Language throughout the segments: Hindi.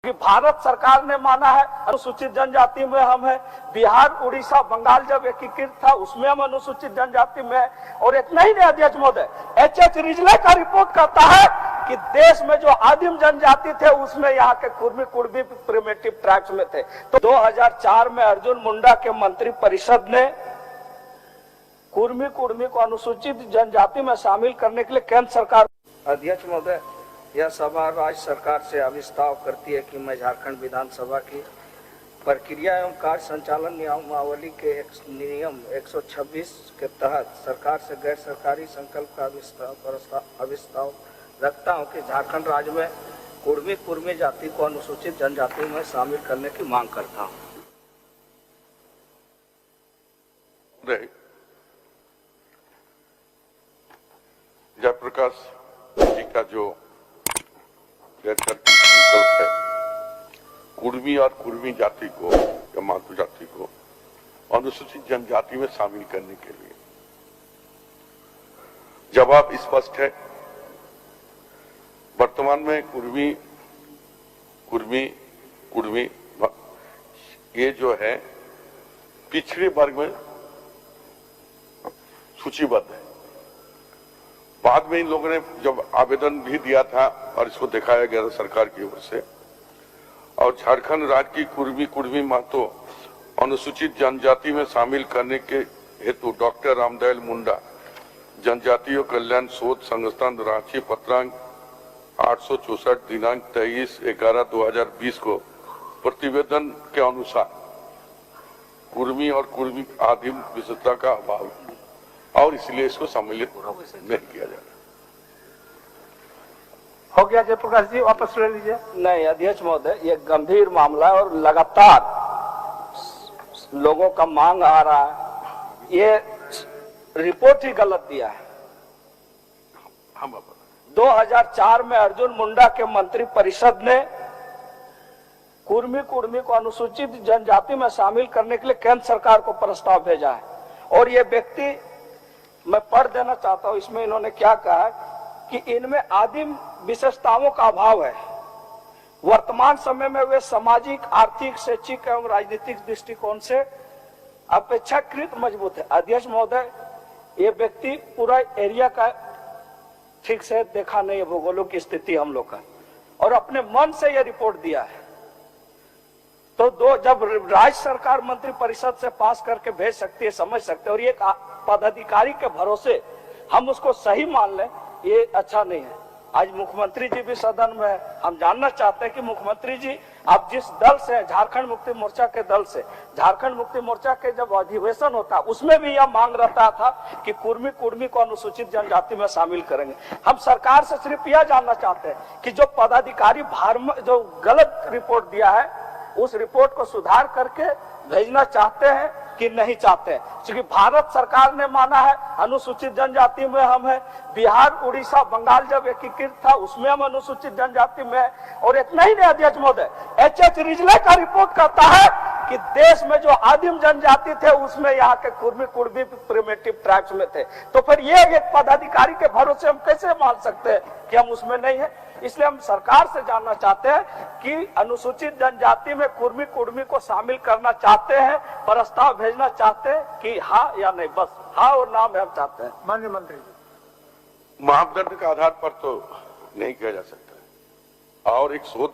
कि भारत सरकार ने माना है अनुसूचित जनजाति में हम है, बिहार उड़ीसा बंगाल जब एकीकृत था उसमें हम अनुसूचित जनजाति में है। और इतना ही नहीं अध्यक्ष महोदय, एच रिजले का रिपोर्ट कहता है कि देश में जो आदिम जनजाति थे उसमें यहाँ के कुर्मी कुर्मी प्रिमिटिव ट्राइब्स में थे। तो 2004 में अर्जुन मुंडा के मंत्री परिषद ने कुर्मी कुर्मी को अनुसूचित जनजाति में शामिल करने के लिए केंद्र सरकार। अध्यक्ष महोदय, यह सभा राज्य सरकार से अभिस्ताव करती है कि मैं झारखंड विधानसभा की प्रक्रिया एवं कार्य संचालन नियमावली के नियम 126 के तहत सरकार से गैर सरकारी संकल्प का अभिस्ताव रखता हूं कि झारखंड राज्य में कुर्मी जाति को अनुसूचित जनजाति में शामिल करने की मांग करता हूं। जयप्रकाश जी का जो गैर सरकारी संकल्प है कुर्मी और कुर्मी जाति को या मातु जाति को अनुसूचित जनजाति में शामिल करने के लिए, जवाब स्पष्ट है। वर्तमान में कुर्मी ये जो है पिछड़े वर्ग में सूचीबद्ध है। बाद में इन लोगों ने जब आवेदन भी दिया था और इसको दिखाया गया था सरकार की ओर से, और झारखंड राज्य की कुर्मी महतो अनुसूचित जनजाति में शामिल करने के हेतु डॉक्टर रामदयाल मुंडा जनजातीय कल्याण शोध संस्थान रांची पत्रांक 864 दिनांक 23/11/2020 को प्रतिवेदन के अनुसार कुर्मी और कुर्मी आदिम विशेषता का अभाव और इसलिए इसको सम्मिलित नहीं किया जा रहा। हो गया जयप्रकाश जी, वापस ले लीजिए। नहीं अध्यक्ष महोदय, ये गंभीर मामला है और लगातार लोगों का मांग आ रहा है। ये रिपोर्ट ही गलत दिया है। 2004 में अर्जुन मुंडा के मंत्री परिषद ने कुर्मी को अनुसूचित जनजाति में शामिल करने के लिए केंद्र सरकार को प्रस्ताव भेजा है। और ये व्यक्ति, मैं पढ़ देना चाहता हूं, इसमें इन्होंने क्या कहा है कि इनमें आदिम विशेषताओं का अभाव है। वर्तमान समय में वे सामाजिक, आर्थिक, शैक्षिक एवं राजनीतिक दृष्टिकोण से अपेक्षाकृत मजबूत है। अध्यक्ष महोदय, ये व्यक्ति पूरा एरिया का ठीक से देखा नहीं है, भूगोलिक स्थिति हम लोग का, और अपने मन से यह रिपोर्ट दिया है। तो जब राज्य सरकार मंत्री परिषद से पास करके भेज सकती है, समझ सकते हैं, और ये पदाधिकारी के भरोसे हम उसको सही मान लें, ये अच्छा नहीं है। आज मुख्यमंत्री जी भी सदन में है, हम जानना चाहते हैं कि मुख्यमंत्री जी आप जिस दल से, झारखंड मुक्ति मोर्चा के दल से, झारखंड मुक्ति मोर्चा के जब अधिवेशन होता उसमें भी यह मांग रहता था कि कुर्मी को अनुसूचित जनजाति में शामिल करेंगे। हम सरकार से सिर्फ यह जानना चाहते हैं कि जो पदाधिकारी जो गलत रिपोर्ट दिया है उस रिपोर्ट को सुधार करके भेजना चाहते हैं कि नहीं चाहते हैं। क्योंकि भारत सरकार ने माना है अनुसूचित जनजाति में हम है, बिहार उड़ीसा बंगाल जब एकीकृत था उसमें हम अनुसूचित जनजाति में है। और इतना ही नहीं अध्यक्ष महोदय, एच रिजले का रिपोर्ट कहता है कि देश में जो आदिम जनजाति थे उसमें यहाँ के कुर्मी प्रिमिटिव ट्राइब्स में थे। तो फिर ये एक पदाधिकारी के भरोसे हम कैसे मान सकते हैं कि हम उसमें नहीं है? इसलिए हम सरकार से जानना चाहते हैं कि अनुसूचित जनजाति में कुर्मी को शामिल करना चाहते हैं, प्रस्ताव भेजना चाहते हैं कि हाँ या नहीं, बस हाँ और ना में हम चाहते हैं। माननीय मंत्री जी, मापदंड के आधार पर तो नहीं किया जा सकता है, और एक शोध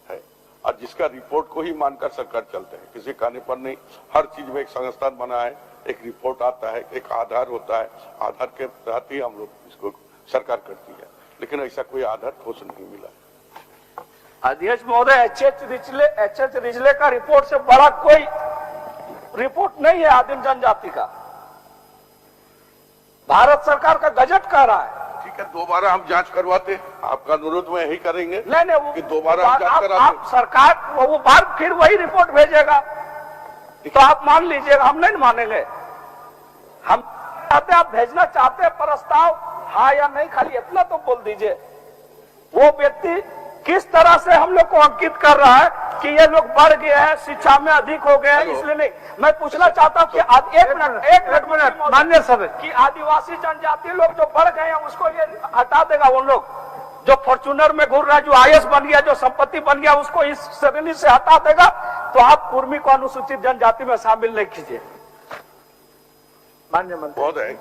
है और जिसका रिपोर्ट को ही मानकर सरकार चलते हैं, किसी कहने पर नहीं। हर चीज में एक संस्थान बना है, एक रिपोर्ट आता है, एक आधार होता है, आधार के तहत ही हम लोग इसको सरकार करती है, लेकिन ऐसा कोई आधार ठोस नहीं मिला। अध्यक्ष महोदय, एच रिजले का रिपोर्ट से बड़ा कोई रिपोर्ट नहीं है आदिम जनजाति का। भारत सरकार का गजट कह रहा है। ठीक है, दोबारा हम जांच करवाते, आपका अनुरोध में यही करेंगे। नहीं कि दोबारा हम जांच कराते। आप सरकार वो बार फिर वही रिपोर्ट भेजेगा तो आप मान लीजिएगा, हम नहीं मानेंगे। हम चाहते, आप भेजना चाहते हैं प्रस्ताव, हाँ या नहीं, खाली इतना तो बोल दीजिए। वो व्यक्ति किस तरह से हम लोग को अंकित कर रहा है कि ये लोग बढ़ गए हैं, शिक्षा में अधिक हो गए हैं, इसलिए नहीं। मैं पूछना चाहता हूँ कि एक मिनट मान्य सर, कि आदिवासी जनजाति लोग जो बढ़ गए हैं उसको ये हटा देगा उन लोग? जो फॉर्च्यूनर में घूर रहा है, जो आईएएस बन गया, जो संपत्ति बन गया, उसको इस श्रेणी से हटा देगा तो आप कुर्मी को अनुसूचित जनजाति में शामिल नहीं कीजिए। माननीय मंत्री बहुत है,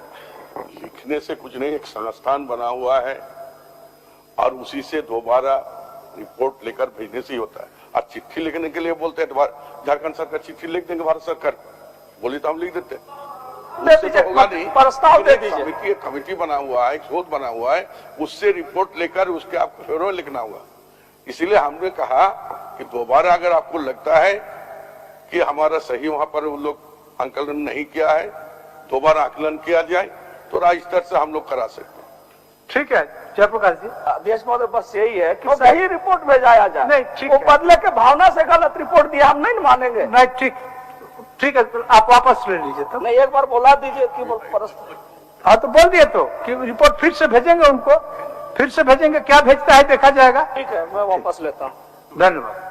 लिखने से कुछ नहीं, एक संस्थान बना हुआ है और उसी से दोबारा रिपोर्ट लेकर भेजने से ही होता है। और चिट्ठी लिखने के लिए बोलते हैं, झारखंड सरकार चिट्ठी लिख देंगे, भारत सरकार बोली तो हम लिख देते हैं, दे दीजिए, प्रस्ताव दे दीजिए। कमेटी बना हुआ है, एक शोध बना हुआ है, उससे रिपोर्ट लेकर उसके आपको फेवर में लिखना होगा। इसीलिए हमने कहा कि दोबारा अगर आपको लगता है कि हमारा सही वहां पर वो लोग आकलन नहीं किया है, दोबारा आकलन किया जाए तो राज्य स्तर से हम लोग करा सकते हैं। ठीक है जयप्रकाश जी। अध्यक्ष महोदय, बस यही है कि सही रिपोर्ट भेजाया जाए। नहीं, ठीक वो है। बदले के भावना से गलत रिपोर्ट दिया, हम नहीं मानेंगे। नहीं, ठीक है, तो आप वापस ले लीजिए। तो नहीं, एक बार बोला दीजिए कि वो हाँ, तो बोल दिए तो कि रिपोर्ट फिर से भेजेंगे, उनको फिर से भेजेंगे, क्या भेजता है देखा जाएगा। ठीक है, मैं वापस लेता हूँ। धन्यवाद।